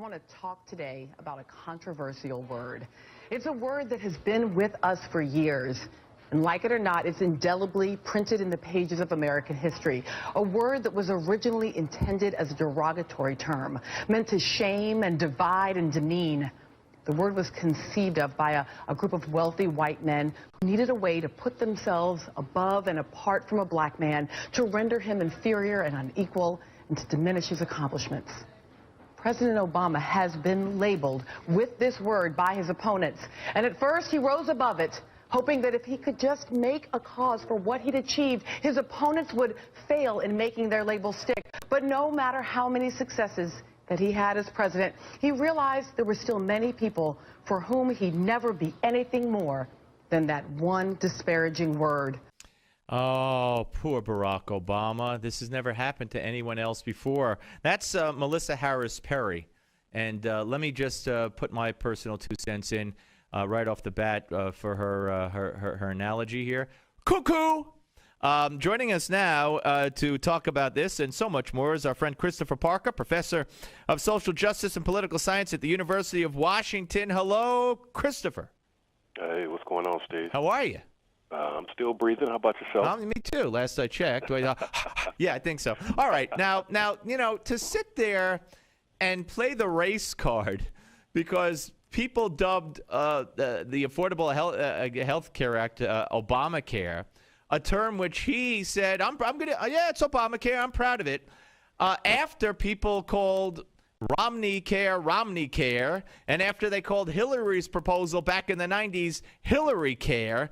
want to talk today about a controversial word. It's a word that has been with us for years. And like it or not, it's indelibly printed in the pages of American history. A word that was originally intended as a derogatory term, meant to shame and divide and demean. The word was conceived of by a group of wealthy white men who needed a way to put themselves above and apart from a black man, to render him inferior and unequal, and to diminish his accomplishments. President Obama has been labeled with this word by his opponents. And at first, he rose above it, hoping that if he could just make a cause for what he'd achieved, his opponents would fail in making their label stick. But no matter how many successes that he had as president, he realized there were still many people for whom he'd never be anything more than that one disparaging word. Oh, poor Barack Obama. This has never happened to anyone else before. That's Melissa Harris Perry. And let me just put my personal 2 cents in right off the bat for her analogy here. Cuckoo! Joining us now to talk about this and so much more is our friend Christopher Parker, professor of social justice and political science at the University of Washington. Hello, Christopher. Hey, what's going on, Steve? How are you? I'm still breathing. How about yourself? Me too. Last I checked. Yeah, I think so. All right. Now, you know, to sit there and play the race card because people dubbed the Affordable Health Care Act Obamacare, a term which he said, I'm going to, yeah, it's Obamacare. I'm proud of it. After people called Romney Care, and after they called Hillary's proposal back in the 90s, Hillary Care.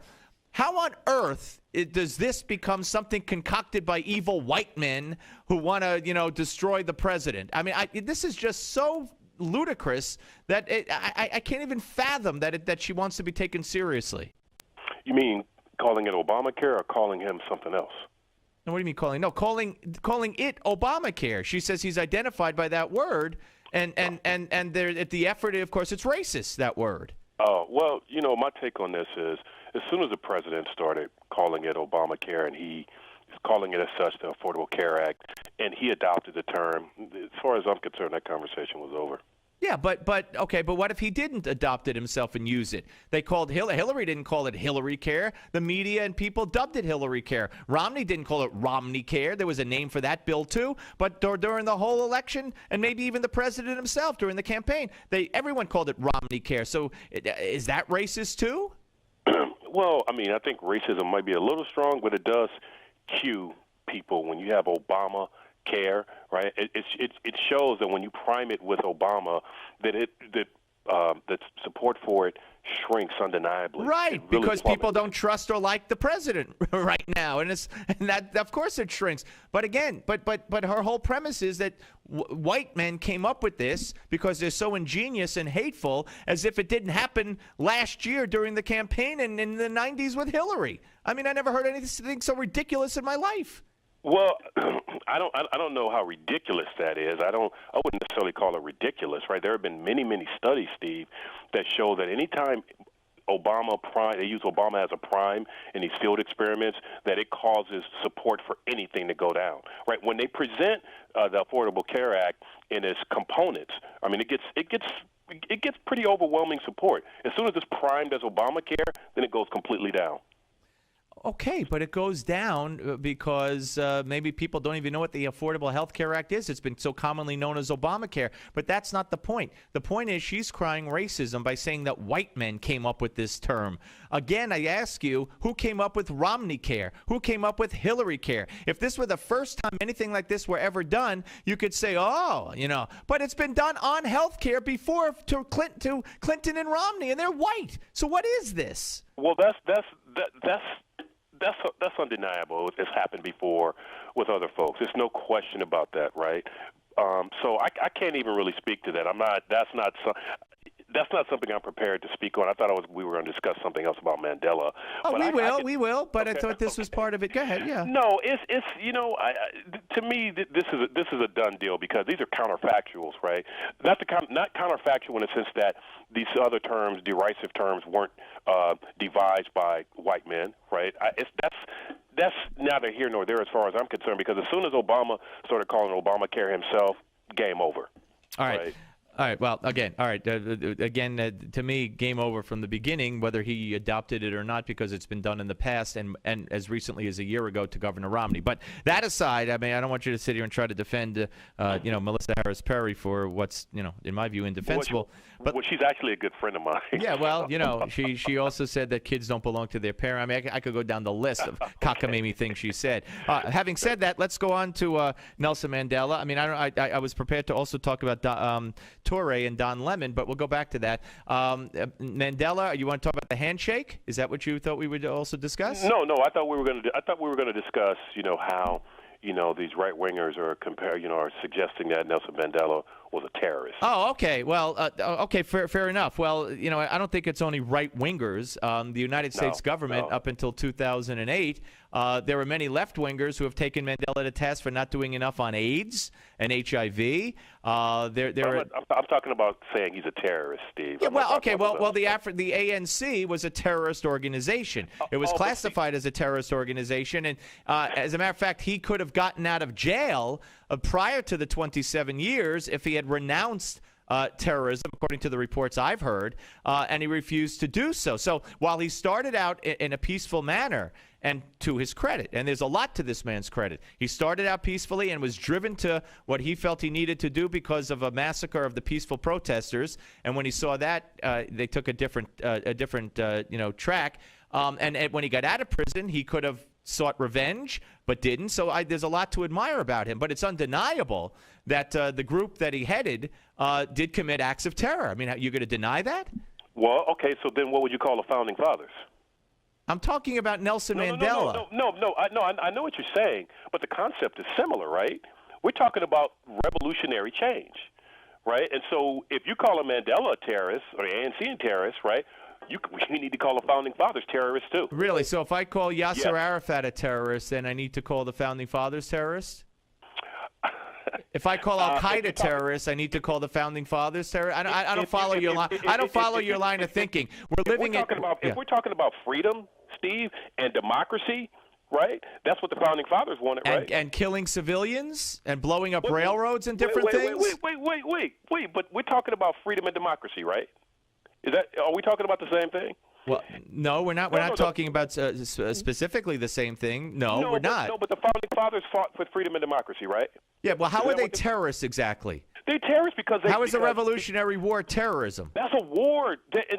How on earth does this become something concocted by evil white men who want to, you know, destroy the president? I mean, this is just so ludicrous that I can't even fathom that she wants to be taken seriously. You mean calling it Obamacare or calling him something else? No, what do you mean calling? No, calling it Obamacare. She says he's identified by that word, and the effort, of course, it's racist, that word. Oh, well, you know, my take on this is, as soon as the president started calling it Obamacare, and he is calling it as such, the Affordable Care Act, and he adopted the term, as far as I'm concerned, that conversation was over. Yeah, but what if he didn't adopt it himself and use it? They called Hillary didn't call it Hillary Care. The media and people dubbed it Hillary Care. Romney didn't call it Romney Care. There was a name for that bill too. But during the whole election, and maybe even the president himself during the campaign, everyone called it Romney Care. So is that racist too? Well, I mean, I think racism might be a little strong, but it does cue people when you have Obamacare, right? It shows that when you prime it with Obama, that support for it shrinks undeniably. Right, really because people don't trust or like the president right now, and that of course it shrinks. But again, but her whole premise is that white men came up with this because they're so ingenious and hateful, as if it didn't happen last year during the campaign and in the 90s with Hillary. I mean, I never heard anything so ridiculous in my life. Well, I don't know how ridiculous that is. I wouldn't necessarily call it ridiculous, right? There have been many studies, Steve, that show that anytime they use Obama as a prime in these field experiments, that it causes support for anything to go down, right? When they present the Affordable Care Act in its components, I mean, it gets pretty overwhelming support. As soon as it's primed as Obamacare, then it goes completely down. Okay, but it goes down because maybe people don't even know what the Affordable Health Care Act is. It's been so commonly known as Obamacare. But that's not the point. The point is she's crying racism by saying that white men came up with this term. Again, I ask you, who came up with Romney Care? Who came up with Hillary Care? If this were the first time anything like this were ever done, you could say, oh, you know. But it's been done on health care before to Clinton and Romney, and they're white. So what is this? Well, that's undeniable. It's happened before with other folks. There's no question about that, right? So I can't even really speak to that. That's not something I'm prepared to speak on. I thought we were going to discuss something else about Mandela. Oh, we will. But okay, I thought this was part of it. Go ahead. Yeah. No, it's you know, to me this is a done deal because these are counterfactuals, right? Not counterfactual in the sense that these other terms, derisive terms, weren't devised by white men, right? That's neither here nor there as far as I'm concerned, because as soon as Obama started calling Obamacare himself, game over. All right. All right. Well, again, all right. To me, game over from the beginning, whether he adopted it or not, because it's been done in the past and as recently as a year ago to Governor Romney. But that aside, I mean, I don't want you to sit here and try to defend, Melissa Harris Perry for what's, in my view, indefensible. Well, she's actually a good friend of mine. Yeah. Well, she also said that kids don't belong to their parent. I mean, I could go down the list of cockamamie things she said. Having said that, let's go on to Nelson Mandela. I mean, I was prepared to also talk about Toure and Don Lemon, but we'll go back to that. Mandela, you want to talk about the handshake? Is that what you thought we would also discuss? No. I thought we were going to discuss, how, these right wingers are suggesting that Nelson Mandela was a terrorist. Oh, okay. Well, okay, fair enough. Well, I don't think it's only right wingers. The United States government, up until 2008, there were many left wingers who have taken Mandela to task for not doing enough on AIDS and HIV. I'm talking about saying he's a terrorist, Steve. Yeah, well, okay. Well, the ANC was a terrorist organization. It was classified as a terrorist organization, and as a matter of fact, he could have gotten out of jail prior to the 27 years if he had renounced terrorism, according to the reports I've heard, and he refused to do so. So while he started out in a peaceful manner, and to his credit, and there's a lot to this man's credit, he started out peacefully and was driven to what he felt he needed to do because of a massacre of the peaceful protesters. And when he saw that, they took a different track. And when he got out of prison, he could have sought revenge, but didn't. So there's a lot to admire about him. But it's undeniable that the group that he headed did commit acts of terror. I mean, you're going to deny that? Well, okay, so then what would you call the founding fathers? I'm talking about Nelson Mandela. No. I know what you're saying, but the concept is similar, right? We're talking about revolutionary change, right? And so if you call a Mandela a terrorist or the ANC a terrorist, right, we need to call the founding fathers terrorists too. Really? So if I call Yasser Arafat a terrorist, then I need to call the founding fathers terrorists? If I call Al Qaeda terrorists, I need to call the founding fathers terrorists. I don't follow your line. I don't follow your line of thinking. If we're talking about freedom, Steve, and democracy, right? That's what the founding fathers wanted, right? And killing civilians and blowing up railroads and different things. Wait! But we're talking about freedom and democracy, right? Are we talking about the same thing? Well, no, we're not. We're not talking about specifically the same thing. No, we're not. No, but the founding fathers fought for freedom and democracy, right? Yeah. Well, how are they terrorists exactly? They're terrorists because How is the Revolutionary War terrorism? That's a war.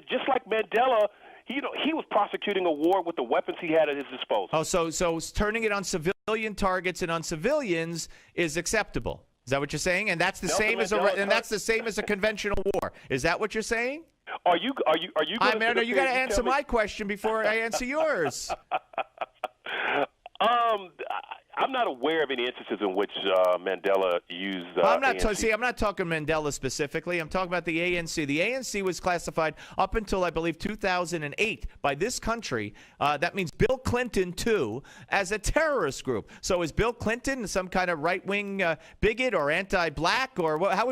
Just like Mandela, he was prosecuting a war with the weapons he had at his disposal. Oh, so turning it on civilian targets and on civilians is acceptable. Is that what you're saying? And that's the same as a conventional war. Is that what you're saying? Are you you got to answer my question before I answer yours. I'm not aware of any instances in which Mandela used. I'm not talking Mandela specifically. I'm talking about the ANC. The ANC was classified up until I believe 2008 by this country. That means Bill Clinton too, as a terrorist group. So is Bill Clinton some kind of right-wing bigot or anti-black, or how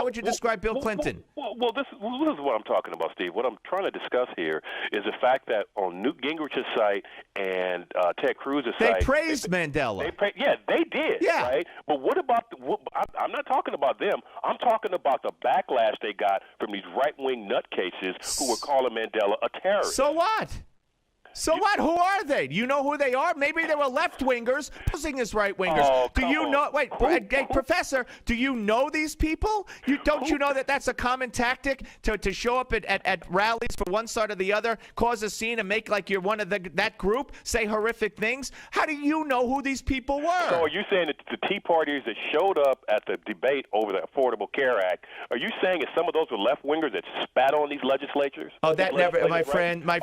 would you describe Bill Clinton? Well, this is what I'm talking about, Steve. What I'm trying to discuss here is the fact that on Newt Gingrich's site and Ted Cruz's site, they praised Mandela. They did. Yeah. Right? But what about I'm not talking about them. I'm talking about the backlash they got from these right-wing nutcases who were calling Mandela a terrorist. So what? So what? Who are they? Do you know who they are? Maybe they were left-wingers posing as right-wingers. Oh, do you know? Wait, Professor, do you know these people? Don't you know that that's a common tactic to show up at rallies for one side or the other, cause a scene, and make like you're one of that group, say horrific things? How do you know who these people were? So are you saying that the Tea Partiers that showed up at the debate over the Affordable Care Act, are you saying that some of those were left-wingers that spat on these legislatures? Oh, that never, my friend. My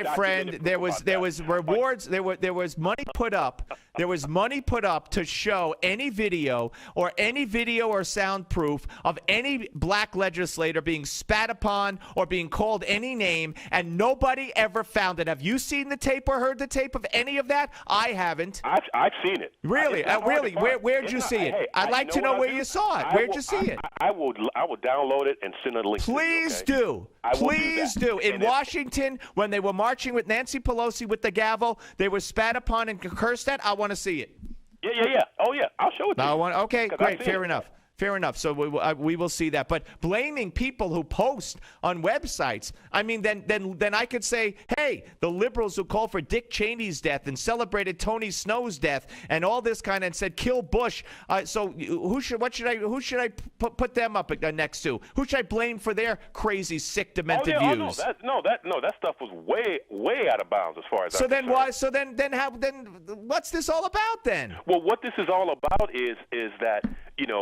friend, there was rewards. There was money put up. There was money put up to show any video or sound proof of any black legislator being spat upon or being called any name, and nobody ever found it. Have you seen the tape or heard the tape of any of that? I haven't. I've seen it. Really? Really? Where'd you see it? Hey, I'd like to know where you saw it. Where'd you see it? I will download it and send a link. Please do. Please do. In Washington, when they were marching with Nancy Pelosi with the gavel, they were spat upon and cursed at. I want to see it. Yeah. Oh, yeah. I'll show it to you. Okay, great. Fair enough. Fair enough. So we will see that. But blaming people who post on websites, I mean, then I could say, hey, the liberals who called for Dick Cheney's death and celebrated Tony Snow's death and all this kind of, and said kill Bush. So who should I put them up next to? Who should I blame for their crazy, sick, demented views? That stuff was way out of bounds as far as So I'm then concerned. why? Then what's this all about then? Well, what this is all about is that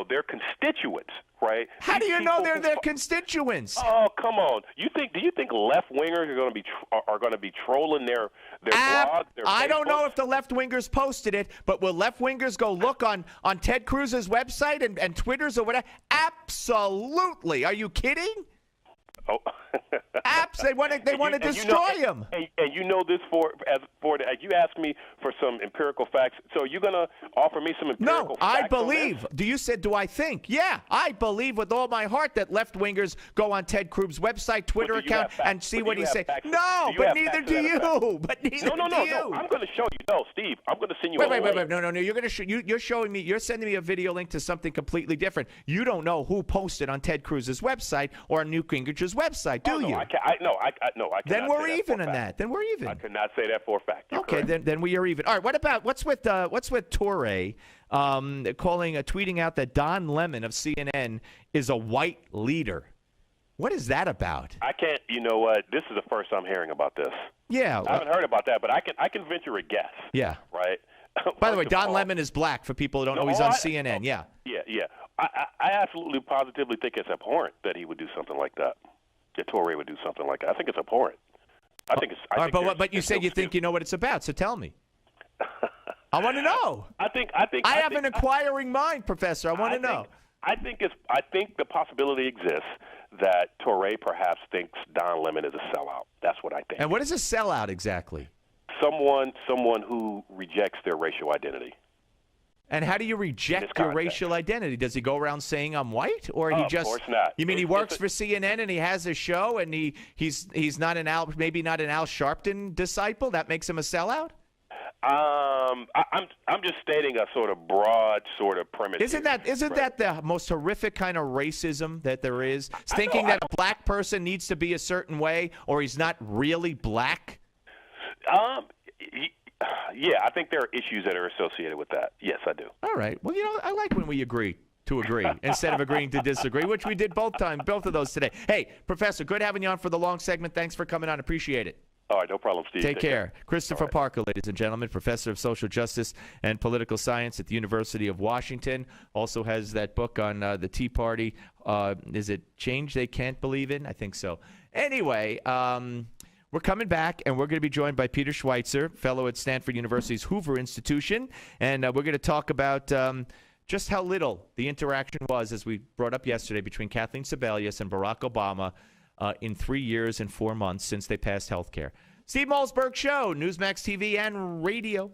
their constituents, right? How do you know they're their constituents? Oh, come on! Do you think left wingers are going to be trolling their blogs? I don't know if the left wingers posted it, but will left wingers go look on Ted Cruz's website and Twitter's or whatever? Absolutely. Are you kidding? Oh. Apps. They want to destroy him. And you know this you asked me for some empirical facts. So are you going to offer me some empirical facts? No, I believe. Do I think? Yeah, I believe with all my heart that left wingers go on Ted Cruz's website, Twitter account, and see what he says. No, but neither do you. But neither do you. No. I'm going to show you. No, Steve, I'm going to send you a link. Wait. No. You're going to you're showing me. You're sending me a video link to something completely different. You don't know who posted on Ted Cruz's website or on Newt Gingrich's website, do you? I cannot. Then we're even on that. Then we're even. I cannot say that for a fact. Okay, then we are even. All right. What's with Toure tweeting out that Don Lemon of CNN is a white leader? What is that about? I can't. You know what? This is the first I'm hearing about this. Yeah, I haven't heard about that, but I can venture a guess. Yeah. Right. By the way, Don Lemon is black. For people who don't know, he's on CNN. Yeah. Yeah. I absolutely positively think it's abhorrent that he would do something like that. That Toure would do something like that. I think it's abhorrent. But you say you think you know what it's about, so tell me. I want to know. I have an inquiring mind, Professor. I want to know. I think the possibility exists that Toure perhaps thinks Don Lemon is a sellout. That's what I think. And what is a sellout exactly? Someone who rejects their racial identity. And how do you reject your racial identity? Does he go around saying I'm white, or he just? Of course not. You mean he works for CNN and he has a show and he's not an Al Sharpton disciple? That makes him a sellout? I'm just stating a sort of broad sort of premise. Isn't that the most horrific kind of racism that there is? Thinking that a black person needs to be a certain way or he's not really black? Yeah, I think there are issues that are associated with that. Yes, I do. All right. Well, I like when we agree to agree instead of agreeing to disagree, which we did both of those today. Hey, Professor, good having you on for the long segment. Thanks for coming on. Appreciate it. All right, no problem, Steve. Take care. Christopher Parker, ladies and gentlemen, professor of social justice and political science at the University of Washington. Also has that book on the Tea Party. Is it Change They Can't Believe In? I think so. Anyway, we're coming back, and we're going to be joined by Peter Schweitzer, fellow at Stanford University's Hoover Institution. And we're going to talk about just how little the interaction was, as we brought up yesterday, between Kathleen Sebelius and Barack Obama in 3 years and 4 months since they passed health care. Steve Malzberg Show, Newsmax TV and radio.